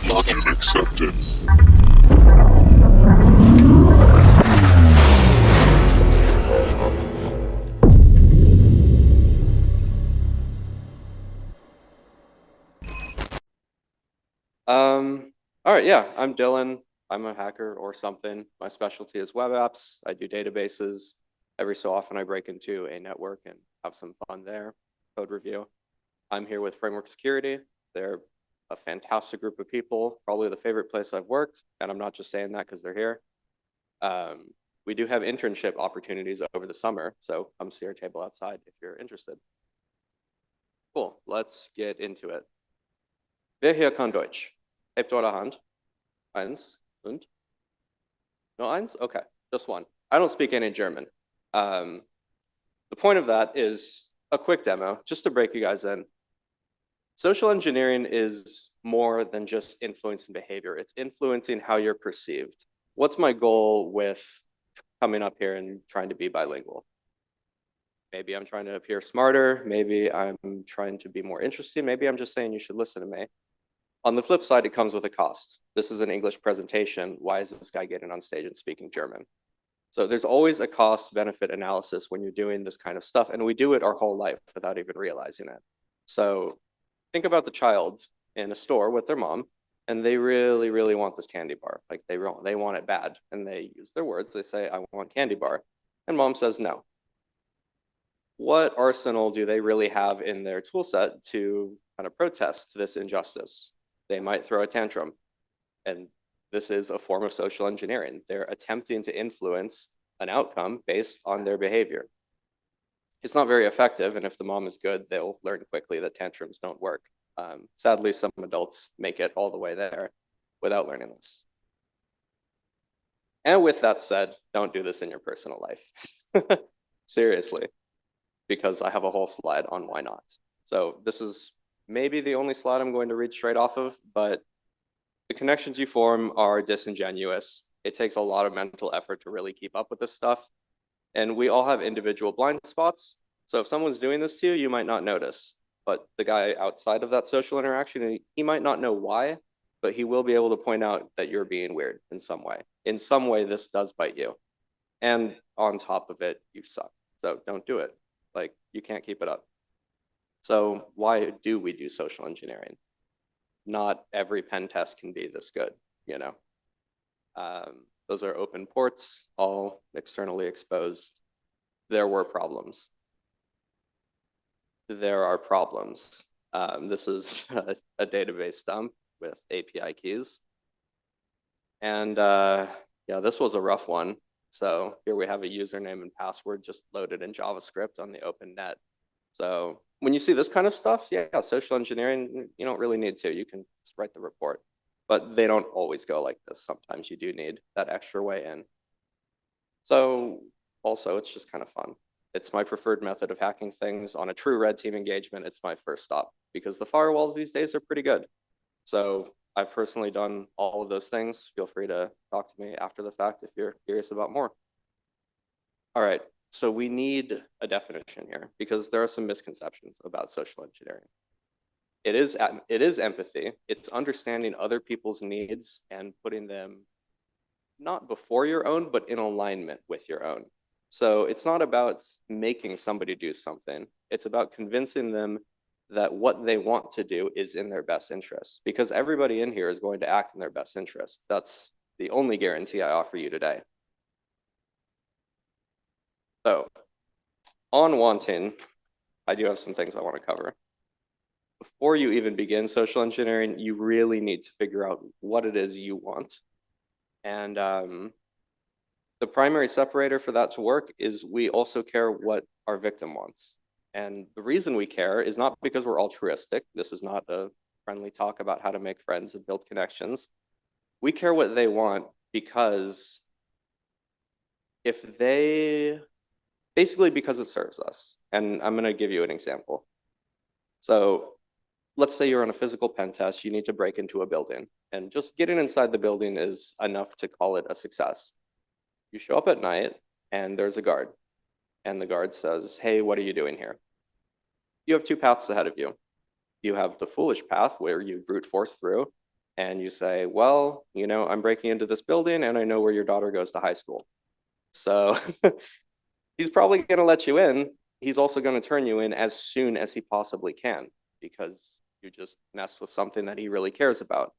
Login accepted. All right, yeah, I'm Dillon. I'm a hacker or something. My specialty is web apps. I do databases. Every so often I break into a network and have some fun there, code review. I'm here with Framework Security. They're a fantastic group of people, probably the favorite place I've worked, and I'm not just saying that because they're here. We do have internship opportunities over the summer, so come see our table outside if you're interested. Cool, let's get into it. Wer hier kann Deutsch? Hebt eure Hand. Eins und? No eins? Okay, just one. I don't speak any German. The point of that is a quick demo, just to break you guys in. Social engineering is more than just influencing behavior. It's influencing how you're perceived. What's my goal with coming up here and trying to be bilingual? Maybe I'm trying to appear smarter. Maybe I'm trying to be more interesting. Maybe I'm just saying you should listen to me. On the flip side, it comes with a cost. This is an English presentation. Why is this guy getting on stage and speaking German? So there's always a cost-benefit analysis when you're doing this kind of stuff, and we do it our whole life without even realizing it. So think about the child in a store with their mom, and they really, really want this candy bar. Like they want it bad, and they use their words. They say, I want candy bar. And mom says no. What arsenal do they really have in their tool set to kind of protest this injustice? They might throw a tantrum. And this is a form of social engineering. They're attempting to influence an outcome based on their behavior. It's not very effective, and if the mom is good, they'll learn quickly that tantrums don't work. Sadly, some adults make it all the way there without learning this. And with that said, don't do this in your personal life. Seriously, because I have a whole slide on why not. So this is maybe the only slide I'm going to read straight off of, but the connections you form are disingenuous. It takes a lot of mental effort to really keep up with this stuff. And we all have individual blind spots. So if someone's doing this to you, you might not notice. But the guy outside of that social interaction, he might not know why, but he will be able to point out that you're being weird in some way. In some way, this does bite you. And on top of it, you suck. So don't do it. Like, you can't keep it up. So why do we do social engineering? Not every pen test can be this good, you know. Those are open ports, all externally exposed. There were problems. There are problems. This is a database dump with API keys. And yeah, this was a rough one. So here we have a username and password just loaded in JavaScript on the open net. So when you see this kind of stuff, yeah, social engineering, you don't really need to. You can just write the report. But they don't always go like this. Sometimes you do need that extra way in. So also, it's just kind of fun. It's my preferred method of hacking things. On a true red team engagement, it's my first stop because the firewalls these days are pretty good. So I've personally done all of those things. Feel free to talk to me after the fact if you're curious about more. All right, so we need a definition here because there are some misconceptions about social engineering. It is empathy. It's understanding other people's needs and putting them not before your own, but in alignment with your own. So it's not about making somebody do something. It's about convincing them that what they want to do is in their best interest, because everybody in here is going to act in their best interest. That's the only guarantee I offer you today. So on wanting, I do have some things I want to cover. Before you even begin social engineering, you really need to figure out what it is you want. And the primary separator for that to work is we also care what our victim wants. And the reason we care is not because we're altruistic. This is not a friendly talk about how to make friends and build connections. We care what they want because basically because it serves us. And I'm going to give you an example. So let's say you're on a physical pen test, you need to break into a building, and just getting inside the building is enough to call it a success. You show up at night and there's a guard, and the guard says, hey, what are you doing here? You have two paths ahead of you. You have the foolish path where you brute force through, And you say, well, I'm breaking into this building and I know where your daughter goes to high school. So he's probably going to let you in. He's also going to turn you in as soon as he possibly can because you just messed with something that he really cares about.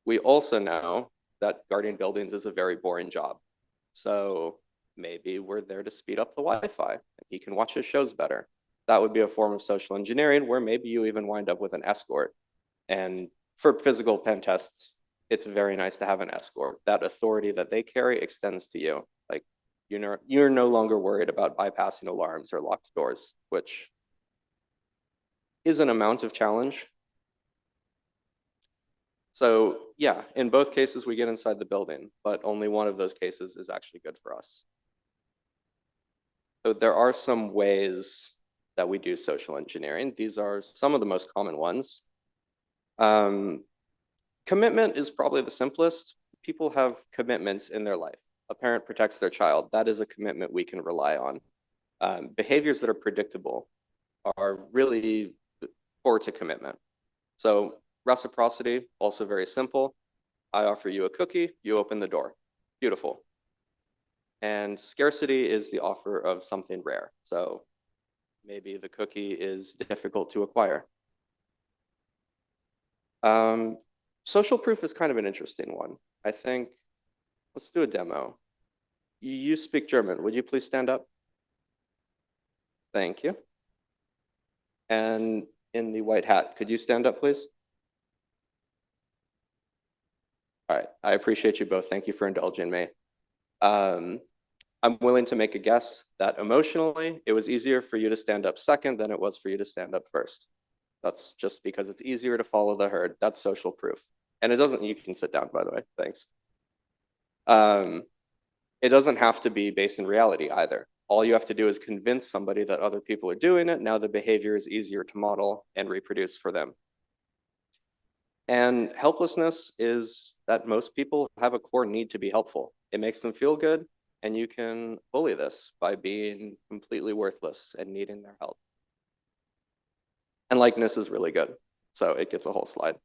We also know that guarding buildings is a very boring job. So maybe we're there to speed up the Wi-Fi and he can watch his shows better. That would be a form of social engineering where maybe you even wind up with an escort. And for physical pen tests, it's very nice to have an escort. That authority that they carry extends to you. Like you're no longer worried about bypassing alarms or locked doors, which is an amount of challenge. So yeah, in both cases, we get inside the building, but only one of those cases is actually good for us. So there are some ways that we do social engineering. These are some of the most common ones. Commitment is probably the simplest. People have commitments in their life. A parent protects their child. That is a commitment we can rely on. Behaviors that are predictable are really core to commitment. So reciprocity, also very simple. I offer you a cookie, you open the door. Beautiful. And scarcity is the offer of something rare. So maybe the cookie is difficult to acquire. Social proof is kind of an interesting one. I think, let's do a demo. You speak German. Would you please stand up? Thank you. And in the white hat, could you stand up, please? All right, I appreciate you both. Thank you for indulging me. I'm willing to make a guess that emotionally, it was easier for you to stand up second than it was for you to stand up first. That's just because it's easier to follow the herd. That's social proof. And it doesn't, you can sit down, by the way, thanks. It doesn't have to be based in reality either. All you have to do is convince somebody that other people are doing it. Now the behavior is easier to model and reproduce for them. And helplessness is that most people have a core need to be helpful. It makes them feel good, and you can bully this by being completely worthless and needing their help. And likeness is really good, so it gets a whole slide.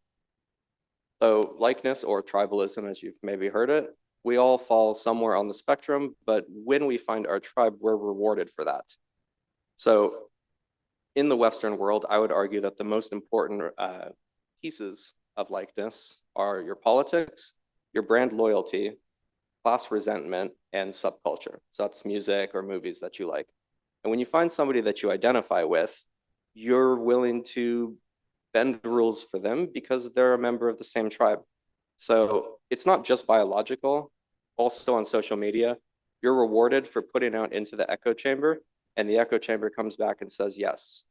So likeness or tribalism, as you've maybe heard it, we all fall somewhere on the spectrum, but when we find our tribe, we're rewarded for that. So in the Western world, I would argue that the most important pieces of likeness are your politics, your brand loyalty, class resentment, and subculture. So that's music or movies that you like. And when you find somebody that you identify with, you're willing to bend the rules for them because they're a member of the same tribe. So it's not just biological. Also on social media, you're rewarded for putting out into the echo chamber, and the echo chamber comes back and says, yes,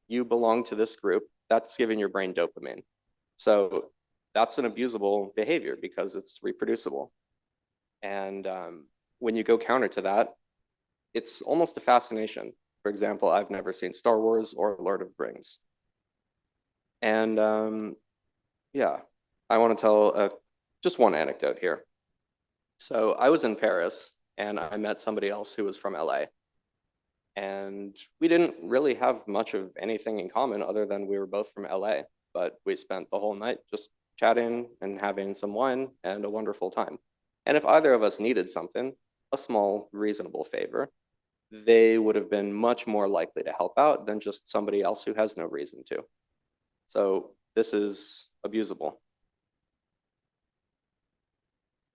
you belong to this group. That's giving your brain dopamine. So that's an abusable behavior because it's reproducible. And when you go counter to that, it's almost a fascination. For example, I've never seen Star Wars or Lord of the Rings. And yeah, I want to tell just one anecdote here. So I was in Paris and I met somebody else who was from LA. And we didn't really have much of anything in common other than we were both from LA, but we spent the whole night just chatting and having some wine and a wonderful time. And if either of us needed something, a small, reasonable favor, they would have been much more likely to help out than just somebody else who has no reason to. So this is abusable.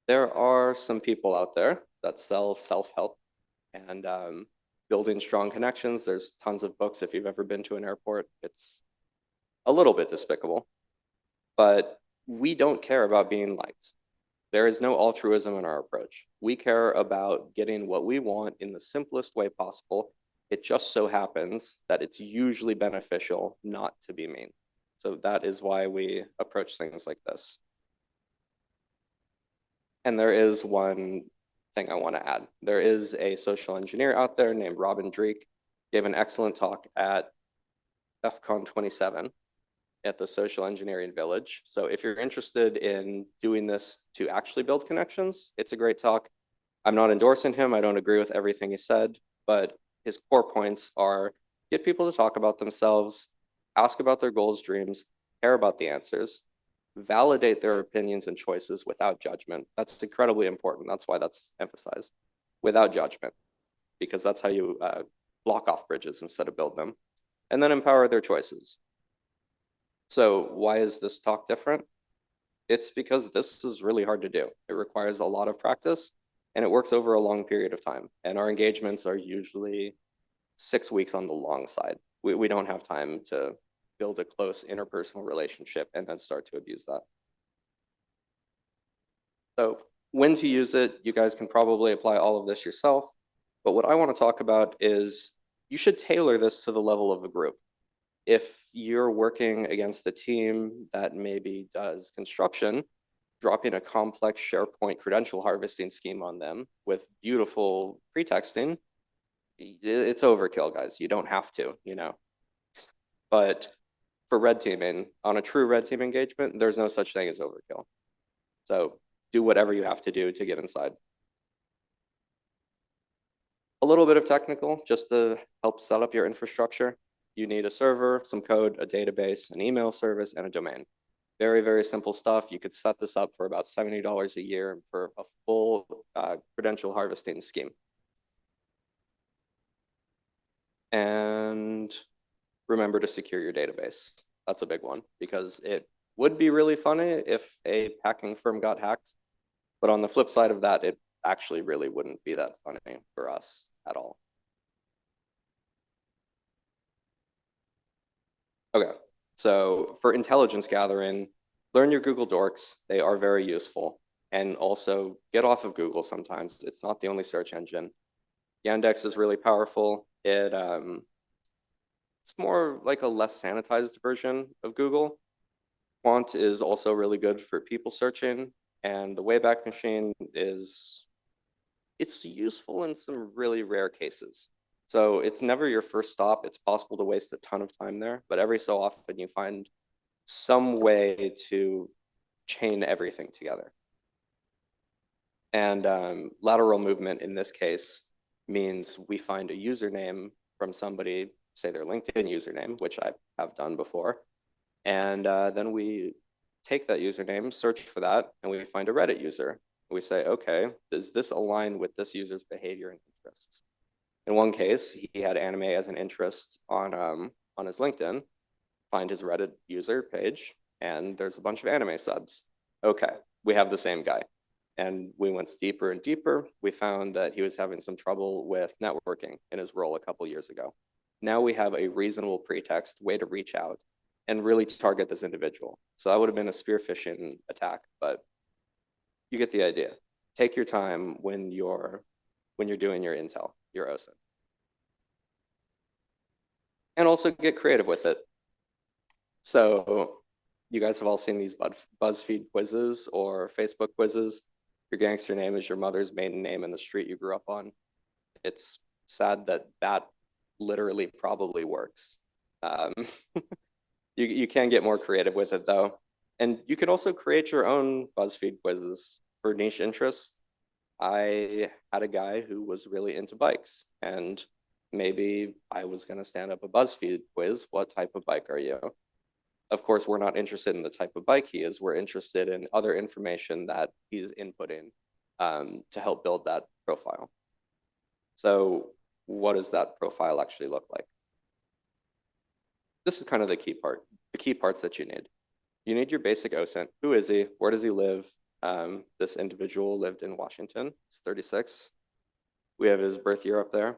There are some people out there that sell self-help and building strong connections. There's tons of books. If you've ever been to an airport, it's a little bit despicable, but we don't care about being liked. There is no altruism in our approach. We care about getting what we want in the simplest way possible. It just so happens that it's usually beneficial not to be mean. So that is why we approach things like this. And there is one thing I want to add. There is a social engineer out there named Robin Dreek, gave an excellent talk at FCon 27 at the Social Engineering Village. So if you're interested in doing this to actually build connections, it's a great talk. I'm not endorsing him. I don't agree with everything he said, but his core points are get people to talk about themselves, ask about their goals, dreams, care about the answers, validate their opinions and choices without judgment. That's incredibly important. That's why that's emphasized. Without judgment, because that's how you block off bridges instead of build them. And then empower their choices. So why is this talk different? It's because this is really hard to do. It requires a lot of practice and it works over a long period of time. And our engagements are usually 6 weeks on the long side. We don't have time to build a close interpersonal relationship and then start to abuse that. So when to use it, you guys can probably apply all of this yourself. But what I want to talk about is you should tailor this to the level of the group. If you're working against a team that maybe does construction, dropping a complex SharePoint credential harvesting scheme on them with beautiful pretexting, it's overkill, guys. You don't have to, you know. But for red teaming, on a true red team engagement, there's no such thing as overkill. So do whatever you have to do to get inside. A little bit of technical, just to help set up your infrastructure. You need a server, some code, a database, an email service, and a domain. Very, very simple stuff. You could set this up for about $70 a year for a full credential harvesting scheme. And remember to secure your database. That's a big one because it would be really funny if a hacking firm got hacked. But on the flip side of that, it actually really wouldn't be that funny for us at all. Okay, so for intelligence gathering, learn your Google Dorks. They are very useful. And also get off of Google sometimes. It's not the only search engine. Yandex is really powerful. It's more like a less sanitized version of Google. Quant is also really good for people searching. And the Wayback Machine it's useful in some really rare cases. So it's never your first stop. It's possible to waste a ton of time there, but every so often you find some way to chain everything together. And lateral movement in this case means we find a username from somebody, say their LinkedIn username, which I have done before. And then we take that username, search for that, and we find a Reddit user. We say, okay, does this align with this user's behavior and interests? In one case, he had anime as an interest on his LinkedIn, find his Reddit user page, and there's a bunch of anime subs. Okay, we have the same guy. And we went deeper and deeper. We found that he was having some trouble with networking in his role a couple years ago. Now we have a reasonable pretext, way to reach out and really target this individual. So that would have been a spear phishing attack, but you get the idea. Take your time when you're doing your intel, your OSINT. And also get creative with it. So you guys have all seen these BuzzFeed quizzes or Facebook quizzes. Your gangster name is your mother's maiden name and the street you grew up on. It's sad that that literally probably works. You can get more creative with it though. And you can also create your own BuzzFeed quizzes for niche interests. I had a guy who was really into bikes and maybe I was going to stand up a BuzzFeed quiz. What type of bike are you? Of course, we're not interested in the type of bike he is. We're interested in other information that he's inputting to help build that profile. So what does that profile actually look like? This is kind of the key part, the key parts that you need. You need your basic OSINT. Who is he? Where does he live? This individual lived in Washington. He's 36. We have his birth year up there.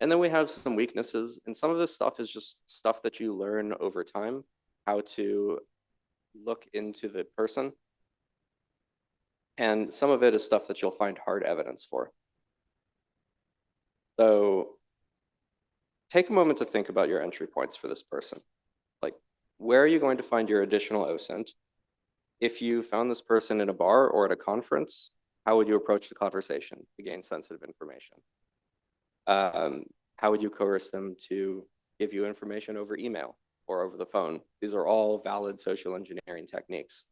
And then we have some weaknesses. And some of this stuff is just stuff that you learn over time, how to look into the person. And some of it is stuff that you'll find hard evidence for. So take a moment to think about your entry points for this person. Like, where are you going to find your additional OSINT? If you found this person in a bar or at a conference, how would you approach the conversation to gain sensitive information? How would you coerce them to give you information over email or over the phone? These are all valid social engineering techniques.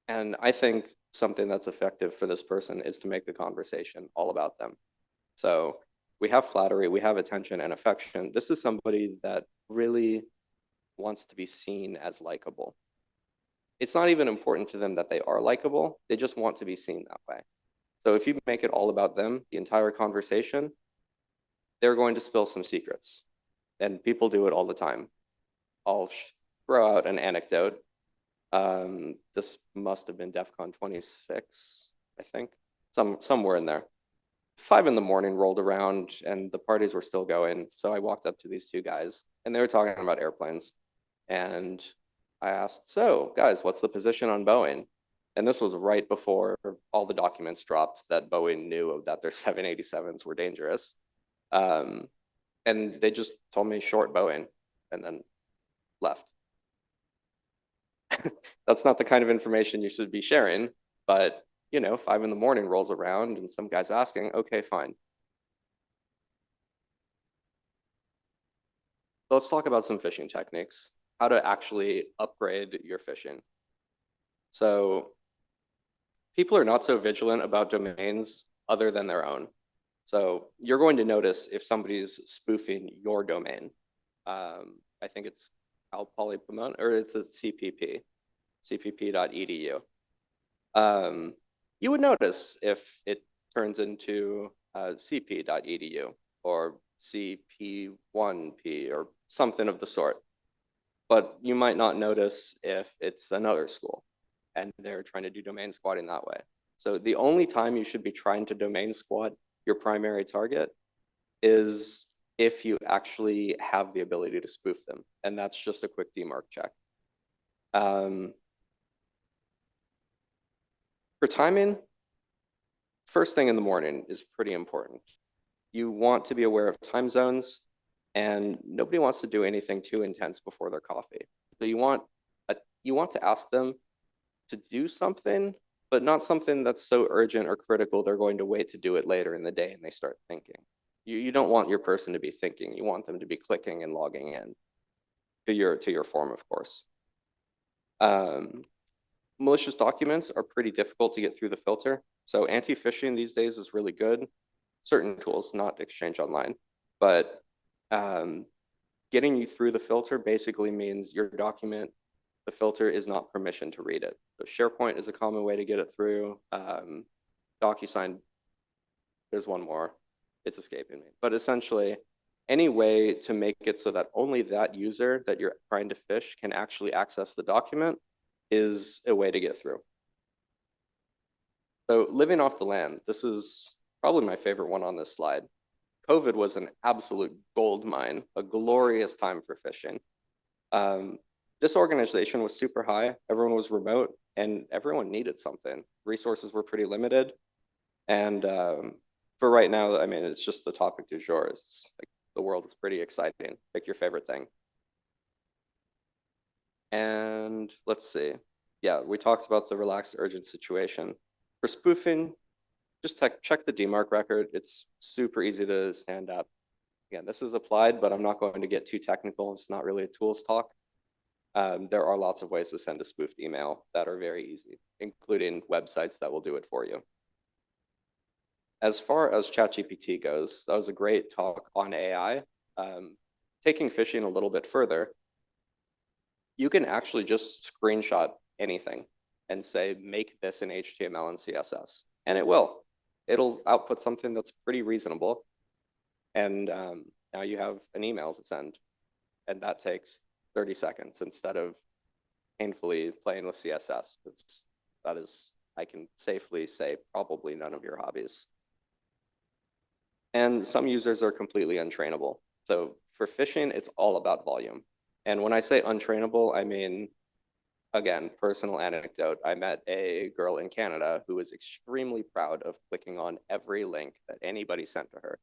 And I think something that's effective for this person is to make the conversation all about them. So we have flattery, we have attention and affection. This is somebody that really wants to be seen as likable. it's not even important to them that they are likable. They just want to be seen that way. So if you make it all about them, the entire conversation, they're going to spill some secrets. And people do it all the time. I'll throw out an anecdote. This must have been DEF CON 26, I think, somewhere in there. 5 in the morning rolled around and the parties were still going. So I walked up to these two guys and they were talking about airplanes. And I asked, so guys, what's the position on Boeing? And this was right before all the documents dropped that Boeing knew that their 787s were dangerous. And they just told me short Boeing and then left. That's not the kind of information you should be sharing, but 5 in the morning rolls around and some guy's asking, okay, fine. So let's talk about some phishing techniques, how to actually upgrade your phishing. So people are not so vigilant about domains other than their own. So you're going to notice if somebody's spoofing your domain. I think it's Polypomone, or it's a CPP, cpp.edu. You would notice if it turns into cp.edu or cp1p or something of the sort. But you might not notice if it's another school and they're trying to do domain squatting that way. So the only time you should be trying to domain squat your primary target is if you actually have the ability to spoof them. And that's just a quick DMARC check. For timing, first thing in the morning is pretty important. You want to be aware of time zones, and nobody wants to do anything too intense before their coffee. So you want to ask them to do something, but not something that's so urgent or critical they're going to wait to do it later in the day and they start thinking. You don't want your person to be thinking. You want them to be clicking and logging in to your form, of course. Malicious documents are pretty difficult to get through the filter. So anti-phishing these days is really good. Certain tools, not Exchange Online, but getting you through the filter basically means your document, the filter is not permission to read it. So SharePoint is a common way to get it through. DocuSign, there's one more, it's escaping me. But essentially, any way to make it so that only that user that you're trying to phish can actually access the document is a way to get through. So living off the land, this is probably my favorite one on this slide. COVID was an absolute gold mine, a glorious time for phishing. Disorganization was super high, everyone was remote, and everyone needed something. Resources were pretty limited. And for right now, I mean, it's just the topic du jour. It's like the world is pretty exciting. Pick your favorite thing. And let's see. Yeah, we talked about the relaxed urgent situation. For spoofing, just check the DMARC record. It's super easy to stand up. Again, this is applied, but I'm not going to get too technical. It's not really a tools talk. There are lots of ways to send a spoofed email that are very easy, including websites that will do it for you. As far as ChatGPT goes, that was a great talk on AI. Taking phishing a little bit further, you can actually just screenshot anything and say, make this in HTML and CSS, and it will. It'll output something that's pretty reasonable. And now you have an email to send. And that takes 30 seconds instead of painfully playing with CSS. That is, I can safely say, probably none of your hobbies. And some users are completely untrainable. So for phishing, it's all about volume. And when I say untrainable, I mean, again, personal anecdote. I met a girl in Canada who was extremely proud of clicking on every link that anybody sent to her.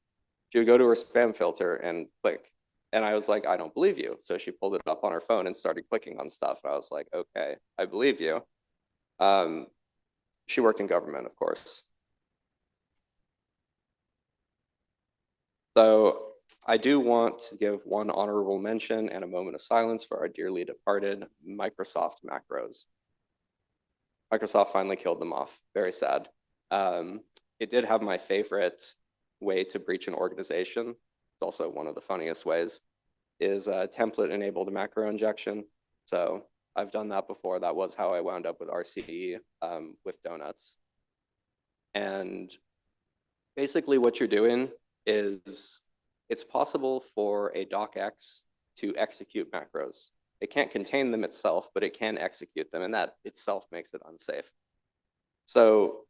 She would go to her spam filter and click. And I was like, I don't believe you. So she pulled it up on her phone and started clicking on stuff. And I was like, okay, I believe you. She worked in government, of course. So I do want to give one honorable mention and a moment of silence for our dearly departed Microsoft macros. Microsoft finally killed them off. Very sad. It did have my favorite way to breach an organization. It's also one of the funniest ways, is template-enabled macro injection. So I've done that before. That was how I wound up with RCE with donuts. And basically what you're doing is it's possible for a docx to execute macros. It can't contain them itself, but it can execute them, and that itself makes it unsafe. So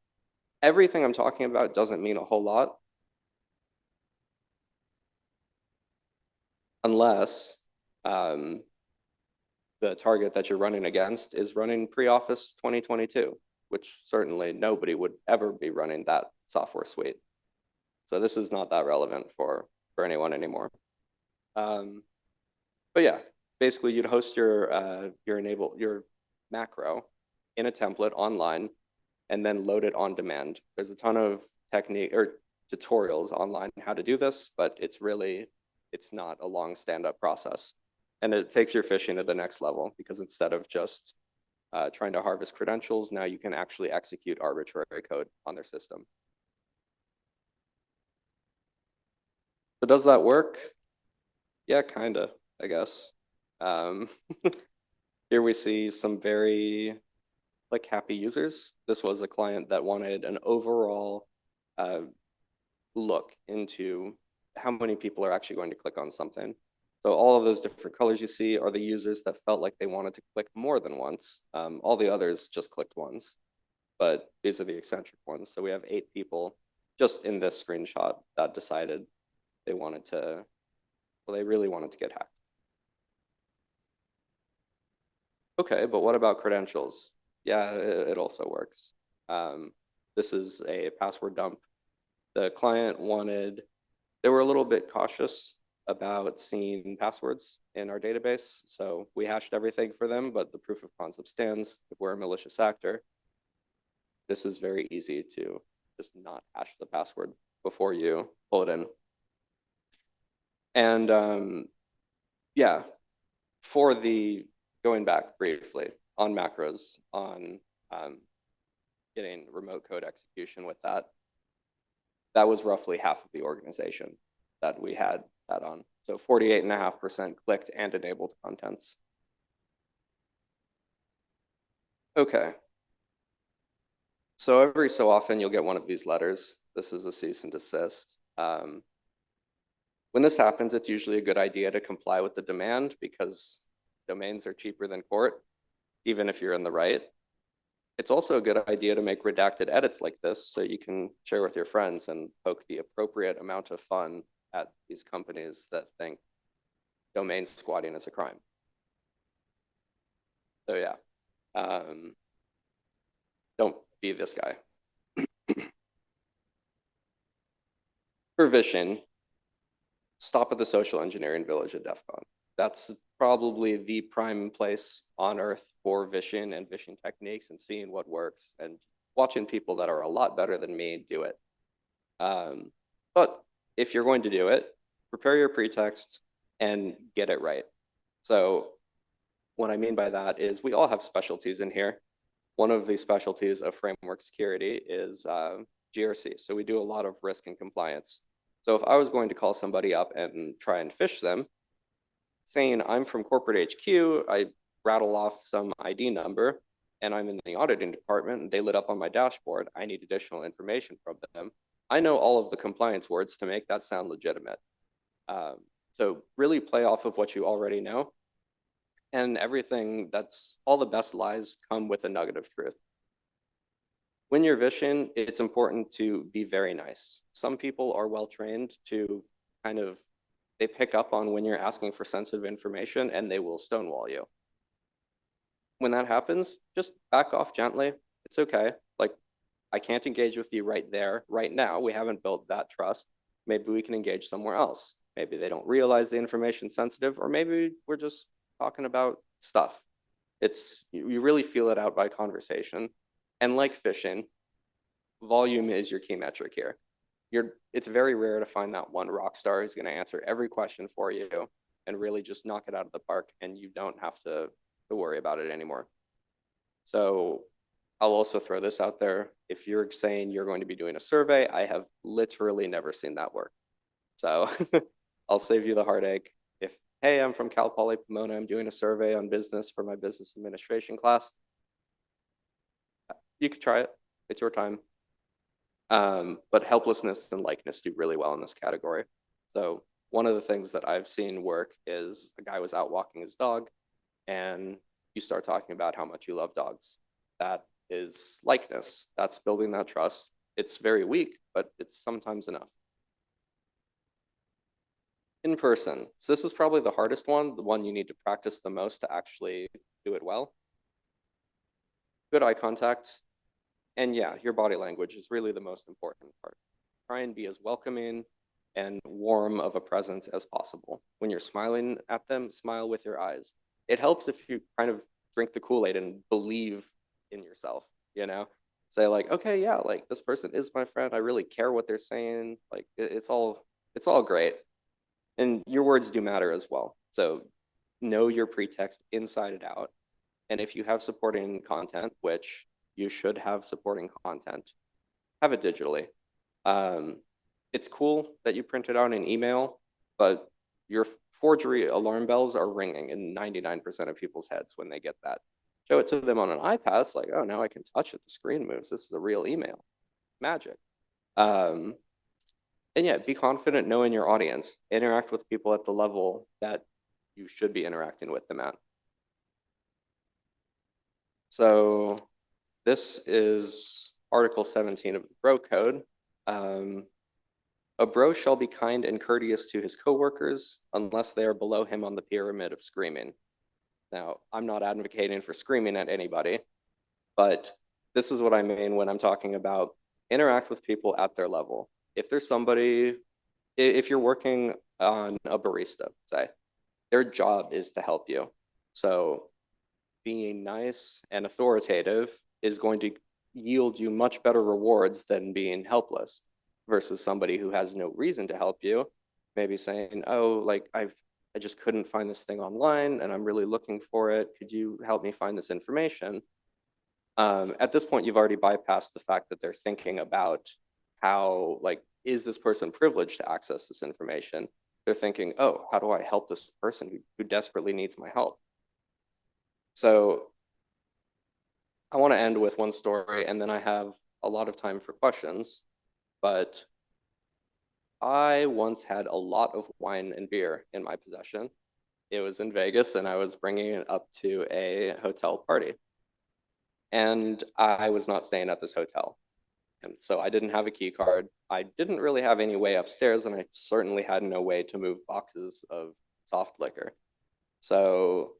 everything I'm talking about doesn't mean a whole lot unless the target that you're running against is running pre-Office 2022, which certainly nobody would ever be running that software suite. So this is not that relevant for anyone anymore. But yeah, basically you'd host your macro in a template online and then load it on demand. There's a ton of technique or tutorials online how to do this, but it's not a long stand-up process. And it takes your phishing to the next level because instead of just trying to harvest credentials, now you can actually execute arbitrary code on their system. So does that work? Yeah, kind of, I guess. Here we see some very happy users. This was a client that wanted an overall look into how many people are actually going to click on something. So all of those different colors you see are the users that felt like they wanted to click more than once. All the others just clicked once, but these are the eccentric ones. So we have 8 people just in this screenshot that decided they wanted to, well, they really wanted to get hacked. Okay, but what about credentials? Yeah, it also works. This is a password dump. The client they were a little bit cautious about seeing passwords in our database. So we hashed everything for them, but the proof of concept stands. If we're a malicious actor, this is very easy to just not hash the password before you pull it in. And yeah, going back briefly on macros, on getting remote code execution with that was roughly half of the organization that we had that on. So 48.5% clicked and enabled contents. Okay. So every so often you'll get one of these letters. This is a cease and desist. When this happens, it's usually a good idea to comply with the demand because domains are cheaper than court, even if you're in the right. It's also a good idea to make redacted edits like this so you can share with your friends and poke the appropriate amount of fun at these companies that think domain squatting is a crime. So yeah, don't be this guy. For vishing, stop at the social engineering village at DEF CON. That's probably the prime place on earth for vishing and vishing techniques and seeing what works and watching people that are a lot better than me do it. But if you're going to do it, prepare your pretext and get it right. So what I mean by that is we all have specialties in here. One of the specialties of framework security is GRC. So we do a lot of risk and compliance. So if I was going to call somebody up and try and phish them, saying I'm from corporate HQ, I rattle off some ID number, and I'm in the auditing department, and they lit up on my dashboard, I need additional information from them. I know all of the compliance words to make that sound legitimate. So really play off of what you already know. And all the best lies come with a nugget of truth. When you're vishing, it's important to be very nice. Some people are well trained to they pick up on when you're asking for sensitive information and they will stonewall you. When that happens, just back off gently. It's okay. I can't engage with you right there, right now. We haven't built that trust. Maybe we can engage somewhere else. Maybe they don't realize the information's sensitive, or maybe we're just talking about stuff. You really feel it out by conversation. And like phishing, volume is your key metric here. It's very rare to find that one rock star who's going to answer every question for you and really just knock it out of the park, and you don't have to worry about it anymore. So I'll also throw this out there. If you're saying you're going to be doing a survey, I have literally never seen that work. So I'll save you the heartache. If hey, I'm from Cal Poly Pomona. I'm doing a survey on business for my business administration class. You could try it. It's your time. But helplessness and likeness do really well in this category. So one of the things that I've seen work is a guy was out walking his dog and you start talking about how much you love dogs. That is likeness. That's building that trust. It's very weak, but it's sometimes enough. In person. So this is probably the hardest one, the one you need to practice the most to actually do it well. Good eye contact. And yeah, your body language is really the most important part. Try and be as welcoming and warm of a presence as possible. When you're smiling at them, smile with your eyes. It helps if you kind of drink the Kool-Aid and believe in yourself, you know? Say like, okay, yeah, like this person is my friend. I really care what they're saying. Like it's all great. And your words do matter as well. So know your pretext inside and out. And if you have supporting content, which you should have supporting content, have it digitally. It's cool that you print it out in email, but your forgery alarm bells are ringing in 99% of people's heads when they get that. Show it to them on an iPad. It's like, oh, now I can touch it. The screen moves. This is a real email. Magic. And yeah, be confident knowing your audience. Interact with people at the level that you should be interacting with them at. So this is Article 17 of the Bro Code. A bro shall be kind and courteous to his coworkers unless they are below him on the pyramid of screaming. Now, I'm not advocating for screaming at anybody, but this is what I mean when I'm talking about interact with people at their level. If there's somebody, if you're working on a barista, say, their job is to help you. So being nice and authoritative is going to yield you much better rewards than being helpless versus somebody who has no reason to help you, maybe saying, oh, like I just couldn't find this thing online and I'm really looking for it. Could you help me find this information? At this point, you've already bypassed the fact that they're thinking about how, like, is this person privileged to access this information? They're thinking, oh, how do I help this person who desperately needs my help? So I want to end with one story and then I have a lot of time for questions. But I once had a lot of wine and beer in my possession. It was in Vegas and I was bringing it up to a hotel party. And I was not staying at this hotel. And so I didn't have a key card. I didn't really have any way upstairs, and I certainly had no way to move boxes of soft liquor. So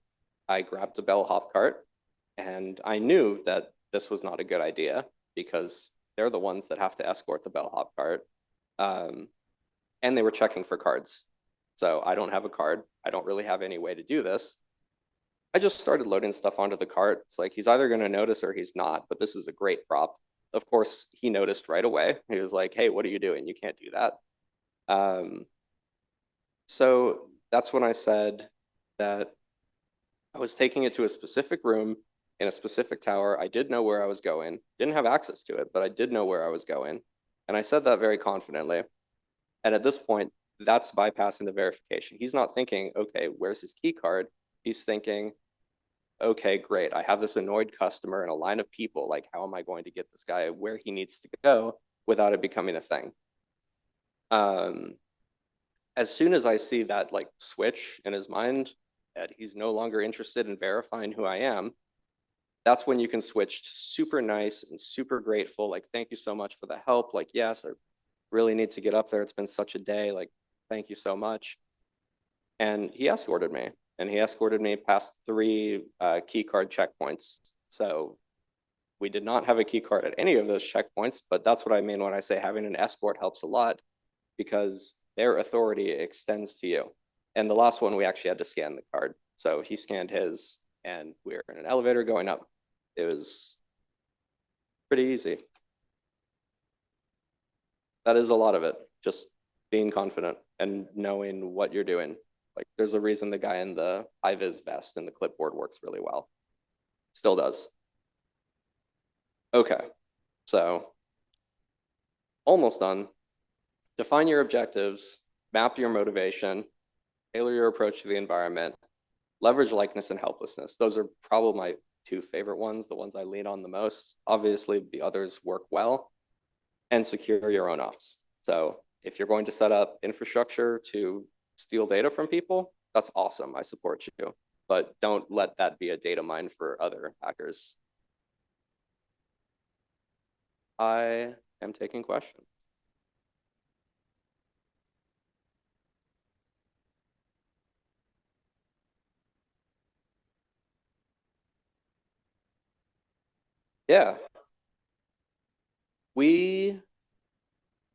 I grabbed a bellhop cart, and I knew that this was not a good idea because they're the ones that have to escort the bellhop cart. And they were checking for cards. So I don't have a card. I don't really have any way to do this. I just started loading stuff onto the cart. It's like he's either going to notice or he's not, but this is a great prop. Of course, he noticed right away. He was like, hey, what are you doing? You can't do that. So that's when I said that I was taking it to a specific room in a specific tower. I did know where I was going. Didn't have access to it, but I did know where I was going. And I said that very confidently. And at this point, that's bypassing the verification. He's not thinking, okay, where's his key card? He's thinking, okay, great. I have this annoyed customer and a line of people. Like, how am I going to get this guy where he needs to go without it becoming a thing? As soon as I see that like switch in his mind, that he's no longer interested in verifying who I am, that's when you can switch to super nice and super grateful. Like, thank you so much for the help. Like, yes, I really need to get up there. It's been such a day. Like, thank you so much. And he escorted me. And he escorted me past 3 key card checkpoints. So we did not have a key card at any of those checkpoints, but that's what I mean when I say having an escort helps a lot because their authority extends to you. And the last one, we actually had to scan the card. So he scanned his and we were in an elevator going up. It was pretty easy. That is a lot of it. Just being confident and knowing what you're doing. Like there's a reason the guy in the high-vis vest and the clipboard works really well. Still does. Okay, so almost done. Define your objectives, map your motivation, tailor your approach to the environment, leverage likeness and helplessness. Those are probably my two favorite ones, the ones I lean on the most. Obviously, the others work well, and secure your own ops. So if you're going to set up infrastructure to steal data from people, that's awesome. I support you. But don't let that be a data mine for other hackers. I am taking questions. Yeah, we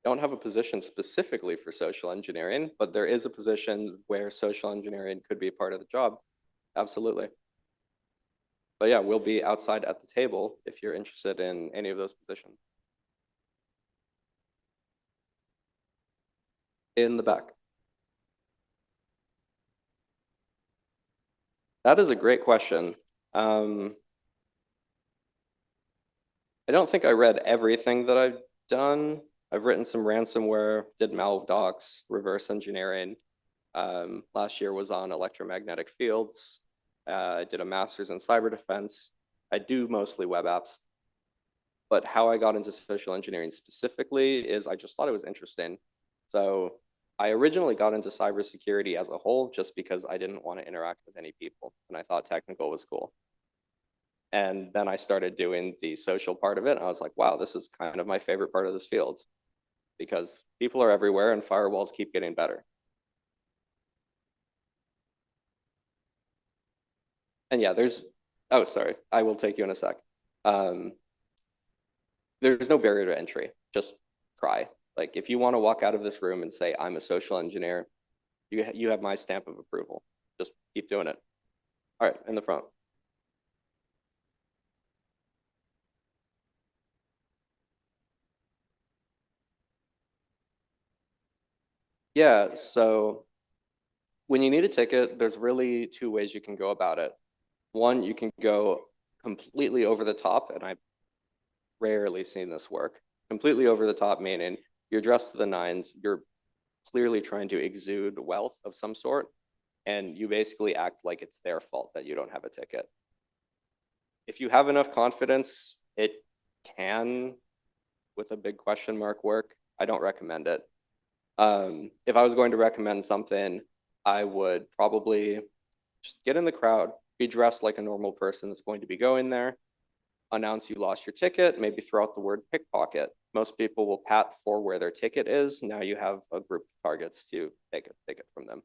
don't have a position specifically for social engineering, but there is a position where social engineering could be part of the job. Absolutely. But yeah, we'll be outside at the table if you're interested in any of those positions. In the back. That is a great question. I don't think I read everything that I've done. I've written some ransomware, did maldocs, reverse engineering. Last year was on electromagnetic fields. I did a master's in cyber defense. I do mostly web apps. But how I got into social engineering specifically is I just thought it was interesting. So I originally got into cybersecurity as a whole just because I didn't want to interact with any people and I thought technical was cool. And then I started doing the social part of it. And I was like, wow, this is kind of my favorite part of this field because people are everywhere and firewalls keep getting better. And yeah, oh, sorry, I will take you in a sec. There's no barrier to entry. Just try. Like if you want to walk out of this room and say, I'm a social engineer, you have my stamp of approval. Just keep doing it. All right, in the front. Yeah, so when you need a ticket, there's really two ways you can go about it. One, you can go completely over the top, and I've rarely seen this work. Completely over the top, meaning you're dressed to the nines, you're clearly trying to exude wealth of some sort, and you basically act like it's their fault that you don't have a ticket. If you have enough confidence, it can, with a big question mark, work. I don't recommend it. If I was going to recommend something, I would probably just get in the crowd, be dressed like a normal person that's going to be going there, announce you lost your ticket, maybe throw out the word pickpocket. Most people will pat for where their ticket is. Now you have a group of targets to take a ticket from them.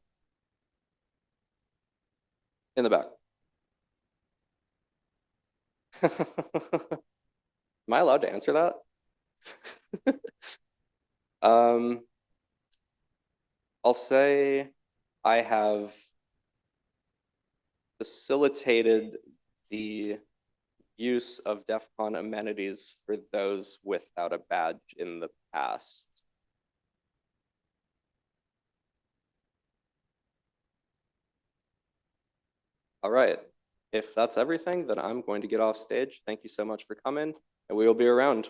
In the back. Am I allowed to answer that? I'll say I have facilitated the use of DEF CON amenities for those without a badge in the past. All right. If that's everything, then I'm going to get off stage. Thank you so much for coming, and we will be around.